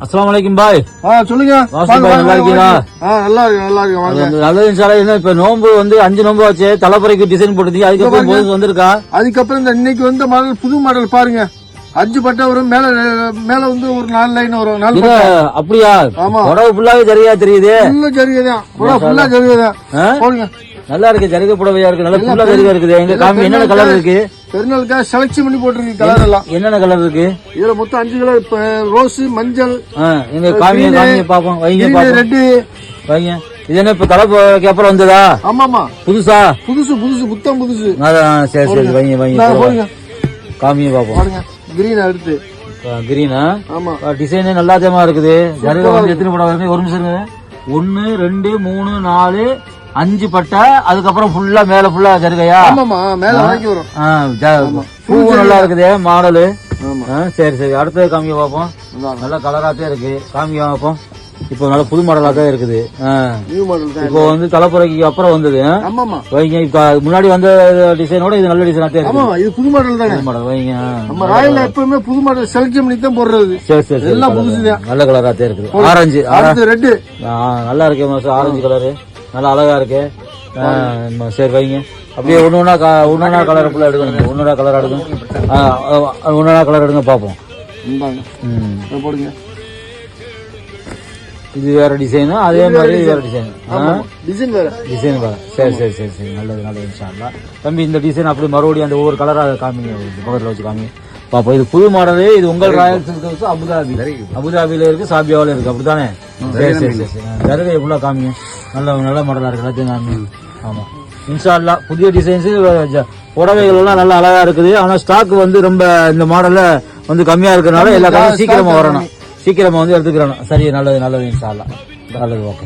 அஸ்ஸலாமு அலைக்கும் பாய். சொல்லுங்க. நல்லா இருக்கீங்களா? நல்லா இருக்கு. நல்லது இன்ஷால்லா. என்ன இப்ப நோம்பு வந்து 5 நோம்பு வச்சு தலைப்பறைக்கு டிசைன் போட்டுருந்தீங்க, அதுக்கப்புறம் போது வந்திருக்கா? அதுக்கப்புறம் இந்த இன்னைக்கு வந்து மாடல் புது மாடல் பாருங்க. 5 பட்டை வரும், மேல வந்து ஒரு 4 லைன் வரும். அப்படியா? ஆமா, புடவை ஃபுல்லாவே ஜரிகா தெரியுது. ஜரிகைதான், ஃபுல்லா ஜரிகைதான் போடுங்க. நல்லா இருக்கு, ஜரிகை புடவையா இருக்கு, நல்லா ஃபுல்லா ஜரிகா இருக்குது. எங்க காமி என்னென்ன கலர் இருக்கு? பெருநாளுக்காக செலக்ஷன் பண்ணி போட்டிருக்கு கலர் எல்லாம். என்னென்ன கலர் இருக்கு இதுல? மொத்தம் 5 கலர். ரோஸ், மஞ்சள். எங்க காமிய பாப்போம். வைங்க பாப்போம். ரெட் வைங்க. இது என்ன இப்ப தலைக்கு அப்புறம் வந்ததா? ஆமாமா, புதுசா? புதுசு புத்தம் புதுசு. சரி சரி, வைங்க வைங்க. காமிய பாப்போம். கிரீன் எடுத்து. கிரீனா? ஆமா, டிசைனே நல்லா தேமா இருக்குது. ஜரிகை வந்து எத்தனை படம் இருக்கு? ஒரு நிமிஷம். 1 2 3 4 5 பட்டை, அதுக்கப்புறம் ஃபுல்லா மேல ஃபுல்லா ஜரிகையா? ஆமாமா, மேல வரைக்கும் வரும். பூ நல்லா இருக்குது மாடலு. சரி சரி, அடுத்தது காமிக்க பாப்போம். நல்ல கலராத்தே இருக்கு. காமிக்க பாப்போம். இப்போ நல்ல புது மாடலா தான் இருக்குது. இப்போ வந்து தலைப்புறைக்கு அப்புறம் வந்தது. வைங்க. இப்ப முன்னாடி வந்த டிசைனோட இது நல்ல டிசைனா தான் இருக்கு. இது புது மாடல் தானே. மாடல் வைங்க. நம்ம ராயல்ல எப்பவுமே புது மாடல் செலக்ட் பண்ணி தான் போடுறது. சரி சரி, எல்லாம் புதுசுதான். நல்ல கலரா தான் இருக்குது. ஆரஞ்சு, ரெட் நல்லா இருக்கு. ஆரஞ்சு கலரு நல்லா அழகா இருக்கு. சரி வைங்க. அப்படியே ஒன்னொன்னா கலர் ஃபுல்லா எடுக்கணும். ஒன்னொன்னா கலர் எடுக்கணும். ஒன்னொன்னா கலர் எடுங்க பாப்போம். போடுங்க. இது வேற டிசைன், அதே மாதிரி வேற டிசைன். டிசைன் வேற. சரி சரி சரி சரி, நல்லது நல்லது இன்ஷால்லா. தம்பி இந்த டிசைன் அப்படி மறுபடியும் அந்த ஒவ்வொரு கலரா காமிங்க, பக்கத்துல வச்சு காமிங்க பாப்போம். இது புது மாடலு. இது உங்கள் ராயல் சில்க்ஸ் அபுதாபில இருக்கு, சாபியாவில இருக்கு, அப்படித்தானே? சரி சரி சரி. ஜரிகை ஃபுல்லா காமிங்க. நல்ல மாடலா இருக்கு, எல்லாத்தையும் காமிங்க. ஆமா இன்ஷால்லா. புதிய டிசைன்ஸ் புடவைகள் எல்லாம் நல்லா அழகா இருக்குது. ஆனா ஸ்டாக் வந்து ரொம்ப இந்த மாடல்ல வந்து கம்மியா இருக்கனால எல்லா கலரும் சீக்கிரமா வரணும், சீக்கிரமா வந்து எடுத்துக்கிறோம். சரி, நல்லது நல்லது இன்ஷால்லா. நல்லது, ஓகே.